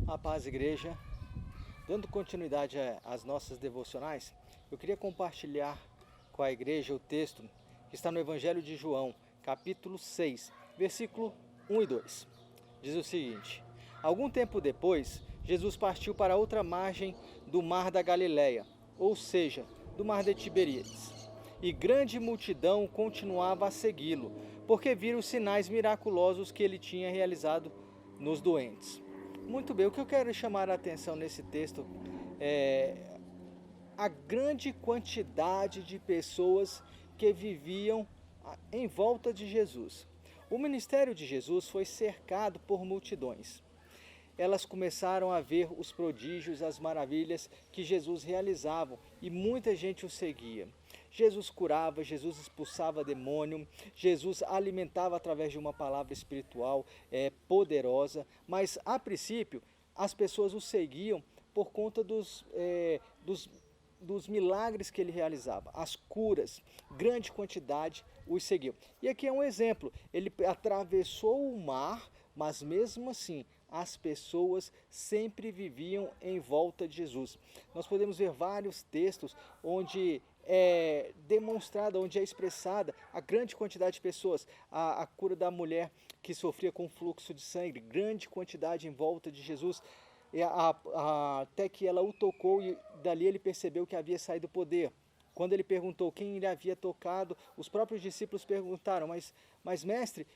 A paz, igreja. Dando continuidade às nossas devocionais, eu queria compartilhar com a igreja o texto que está no Evangelho de João, capítulo 6, versículo 1 e 2. Diz o seguinte: Algum tempo depois, Jesus partiu para outra margem do mar da Galileia, ou seja, do mar de Tiberíades. E grande multidão continuava a segui-lo, porque viram os sinais miraculosos que ele tinha realizado nos doentes. Muito bem, o que eu quero chamar a atenção nesse texto é a grande quantidade de pessoas que viviam em volta de Jesus. O ministério de Jesus foi cercado por multidões. Elas começaram a ver os prodígios, as maravilhas que Jesus realizava e muita gente o seguia. Jesus curava, Jesus expulsava demônio, Jesus alimentava através de uma palavra espiritual poderosa, mas a princípio as pessoas o seguiam por conta dos milagres que ele realizava, as curas, grande quantidade os seguiam. E aqui é um exemplo, ele atravessou o mar, mas mesmo assim as pessoas sempre viviam em volta de Jesus. Nós podemos ver vários textos onde é demonstrada, onde é expressada a grande quantidade de pessoas, a cura da mulher que sofria com fluxo de sangue, grande quantidade em volta de Jesus, até que ela o tocou e dali ele percebeu que havia saído o poder. Quando ele perguntou quem ele havia tocado, os próprios discípulos perguntaram, mas mestre,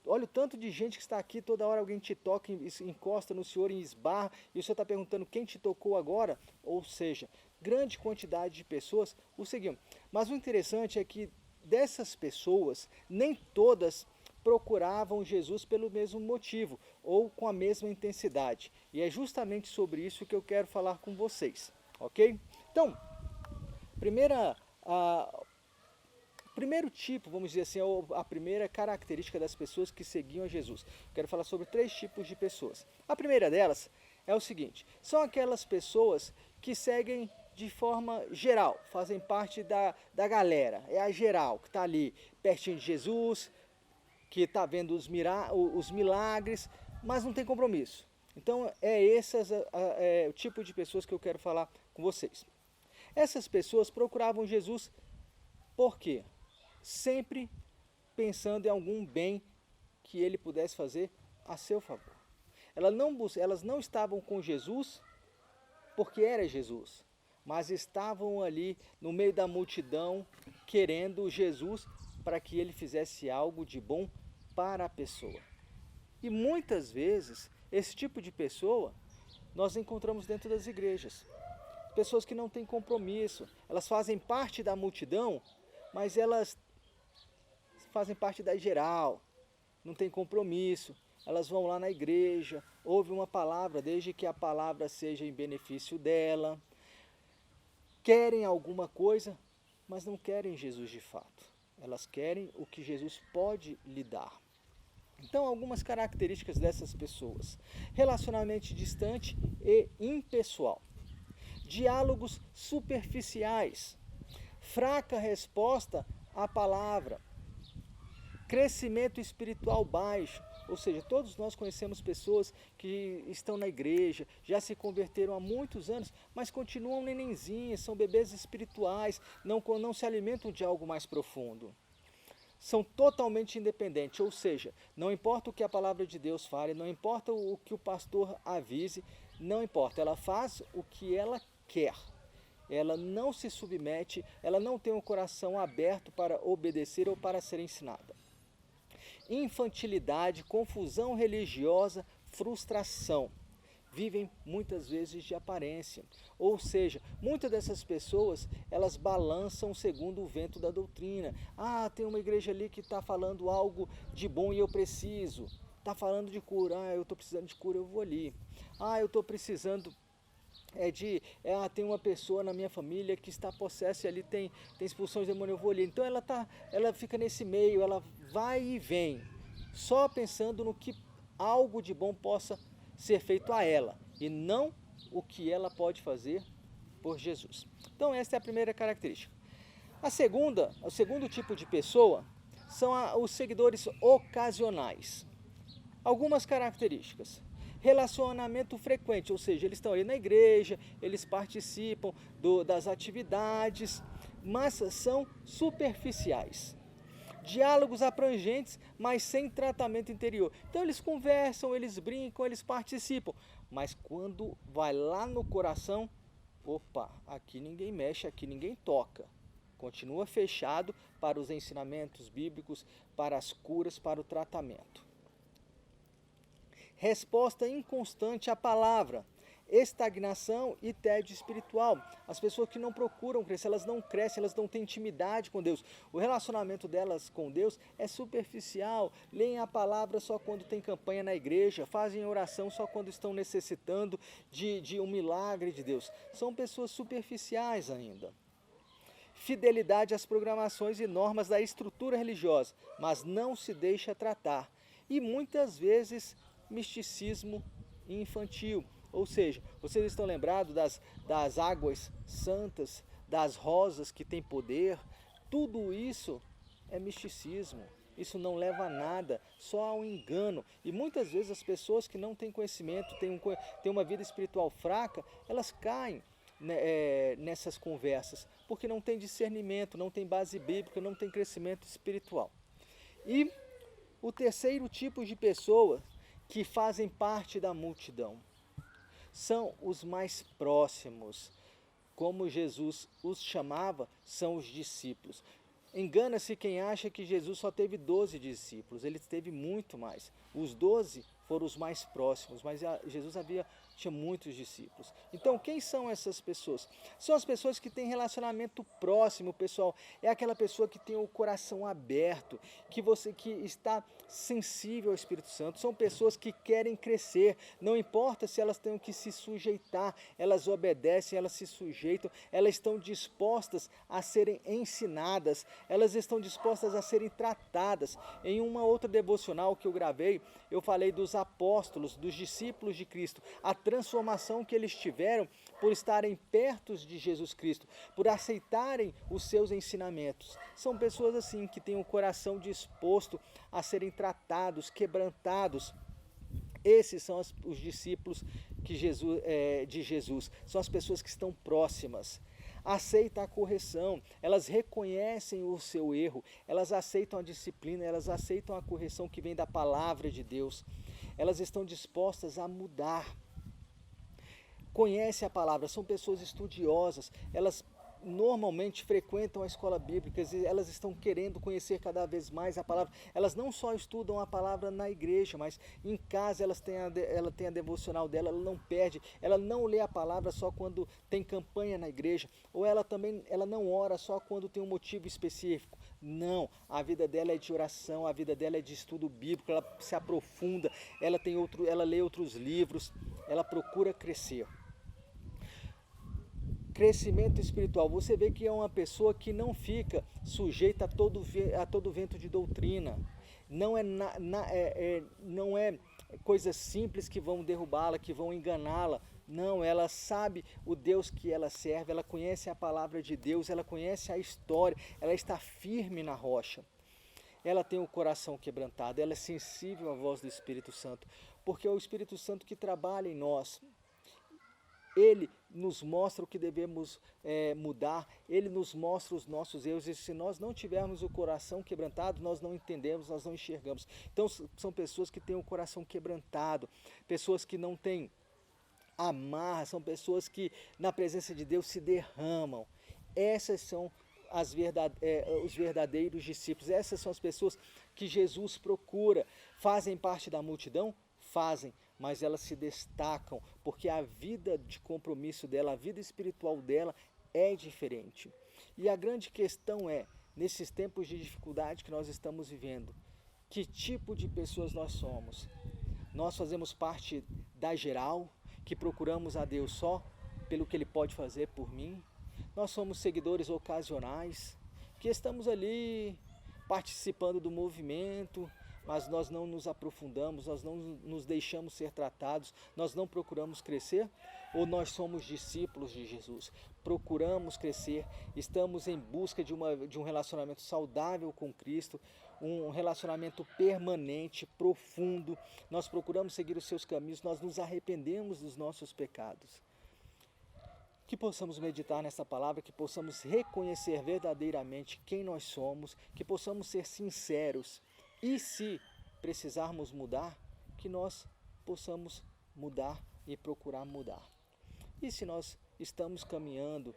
olha o tanto de gente que está aqui, toda hora alguém te toca, encosta no Senhor e esbarra, e o Senhor está perguntando quem te tocou agora? Ou seja, grande quantidade de pessoas o seguiam. Mas o interessante é que dessas pessoas, nem todas procuravam Jesus pelo mesmo motivo, ou com a mesma intensidade. E é justamente sobre isso que eu quero falar com vocês, ok? Então, primeiro tipo, vamos dizer assim, a primeira característica das pessoas que seguiam a Jesus. Quero falar sobre 3 tipos de pessoas. A primeira delas é o seguinte: são aquelas pessoas que seguem de forma geral, fazem parte da galera, é a geral que está ali pertinho de Jesus, que está vendo os milagres, mas não tem compromisso. Então é esse o tipo de pessoas que eu quero falar com vocês. Essas pessoas procuravam Jesus por quê? Sempre pensando em algum bem que ele pudesse fazer a seu favor. Elas não estavam com Jesus porque era Jesus, mas estavam ali no meio da multidão querendo Jesus para que ele fizesse algo de bom para a pessoa. E muitas vezes esse tipo de pessoa nós encontramos dentro das igrejas. Pessoas que não têm compromisso, elas fazem parte da multidão, mas elas fazem parte da geral, não tem compromisso, elas vão lá na igreja, ouvem uma palavra, desde que a palavra seja em benefício dela, querem alguma coisa, mas não querem Jesus de fato, elas querem o que Jesus pode lhe dar. Então, algumas características dessas pessoas: relacionamento distante e impessoal, diálogos superficiais, fraca resposta à palavra, crescimento espiritual baixo. Ou seja, todos nós conhecemos pessoas que estão na igreja, já se converteram há muitos anos, mas continuam nenenzinhas, são bebês espirituais, não se alimentam de algo mais profundo. São totalmente independentes, ou seja, não importa o que a palavra de Deus fale, não importa o que o pastor avise, não importa, ela faz o que ela quer. Ela não se submete, ela não tem um coração aberto para obedecer ou para ser ensinada. Infantilidade, confusão religiosa, frustração. Vivem muitas vezes de aparência. Ou seja, muitas dessas pessoas, elas balançam segundo o vento da doutrina. Ah, tem uma igreja ali que está falando algo de bom e eu preciso. Está falando de cura, eu estou precisando de cura, eu vou ali. Eu estou precisando tem uma pessoa na minha família que está possessa e ali tem expulsão de demônio, eu vou ali. Então ela fica nesse meio, ela vai e vem, só pensando no que algo de bom possa ser feito a ela, e não o que ela pode fazer por Jesus. Então essa é a primeira característica. O segundo tipo de pessoa são os seguidores ocasionais. Algumas características: Relacionamento frequente, ou seja, eles estão aí na igreja, eles participam das atividades, mas são superficiais. Diálogos abrangentes, mas sem tratamento interior. Então eles conversam, eles brincam, eles participam, mas quando vai lá no coração, opa, aqui ninguém mexe, aqui ninguém toca. Continua fechado para os ensinamentos bíblicos, para as curas, para o tratamento. Resposta inconstante à palavra, estagnação e tédio espiritual. As pessoas que não procuram crescer, elas não crescem, elas não têm intimidade com Deus. O relacionamento delas com Deus é superficial, leem a palavra só quando tem campanha na igreja, fazem oração só quando estão necessitando de um milagre de Deus. São pessoas superficiais ainda. Fidelidade às programações e normas da estrutura religiosa, mas não se deixa tratar. E muitas vezes misticismo infantil, ou seja, vocês estão lembrados das águas santas, das rosas que têm poder, tudo isso é misticismo, isso não leva a nada, só ao engano. E muitas vezes as pessoas que não têm conhecimento, têm uma vida espiritual fraca, elas caem nessas conversas, porque não tem discernimento, não tem base bíblica, não tem crescimento espiritual. E o terceiro tipo de pessoa que fazem parte da multidão são os mais próximos, como Jesus os chamava, são os discípulos. Engana-se quem acha que Jesus só teve 12 discípulos, ele teve muito mais. Os 12 foram os mais próximos, mas Jesus tinha muitos discípulos. Então, quem são essas pessoas? São as pessoas que têm relacionamento próximo, pessoal. É aquela pessoa que tem o coração aberto, que está sensível ao Espírito Santo. São pessoas que querem crescer, não importa se elas tenham que se sujeitar, elas obedecem, elas se sujeitam, elas estão dispostas a serem ensinadas, elas estão dispostas a serem tratadas. Em uma outra devocional que eu gravei, eu falei dos apóstolos, dos discípulos de Cristo, a transformação que eles tiveram por estarem perto de Jesus Cristo, por aceitarem os seus ensinamentos. São pessoas assim que têm o coração disposto a serem tratados, quebrantados. Esses são os discípulos de Jesus, são as pessoas que estão próximas. Aceita a correção, elas reconhecem o seu erro, elas aceitam a disciplina, elas aceitam a correção que vem da palavra de Deus, elas estão dispostas a mudar. Conhecem a palavra, são pessoas estudiosas, elas normalmente frequentam a escola bíblica, elas estão querendo conhecer cada vez mais a palavra. Elas não só estudam a palavra na igreja, mas em casa ela tem a devocional dela, ela não perde, ela não lê a palavra só quando tem campanha na igreja, ou ela não ora só quando tem um motivo específico. Não, a vida dela é de oração, a vida dela é de estudo bíblico, ela se aprofunda, ela lê outros livros, ela procura crescer. Crescimento espiritual, você vê que é uma pessoa que não fica sujeita a todo vento de doutrina, não é coisas simples que vão derrubá-la, que vão enganá-la. Não, ela sabe o Deus que ela serve, ela conhece a palavra de Deus, ela conhece a história, ela está firme na rocha. Ela tem o coração quebrantado, ela é sensível à voz do Espírito Santo, porque é o Espírito Santo que trabalha em nós. Ele nos mostra o que devemos mudar, ele nos mostra os nossos erros, e se nós não tivermos o coração quebrantado, nós não entendemos, nós não enxergamos. Então são pessoas que têm o coração quebrantado, pessoas que não têm amarra, são pessoas que na presença de Deus se derramam. Essas são os verdadeiros discípulos, essas são as pessoas que Jesus procura. Fazem parte da multidão? Fazem, mas elas se destacam, porque a vida de compromisso dela, a vida espiritual dela é diferente. E a grande questão é, nesses tempos de dificuldade que nós estamos vivendo, que tipo de pessoas nós somos? Nós fazemos parte da geral, que procuramos a Deus só pelo que Ele pode fazer por mim? Nós somos seguidores ocasionais, que estamos ali participando do movimento, mas nós não nos aprofundamos, nós não nos deixamos ser tratados, nós não procuramos crescer? Ou nós somos discípulos de Jesus, procuramos crescer, estamos em busca de um relacionamento saudável com Cristo, um relacionamento permanente, profundo, nós procuramos seguir os seus caminhos, nós nos arrependemos dos nossos pecados. Que possamos meditar nessa palavra, que possamos reconhecer verdadeiramente quem nós somos, que possamos ser sinceros e, se precisarmos mudar, que nós possamos mudar e procurar mudar. E se nós estamos caminhando,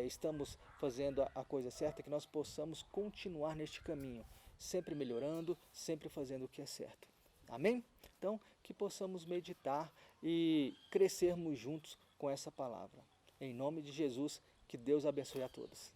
estamos fazendo a coisa certa, que nós possamos continuar neste caminho, sempre melhorando, sempre fazendo o que é certo. Amém? Então, que possamos meditar e crescermos juntos com essa palavra. Em nome de Jesus, que Deus abençoe a todos.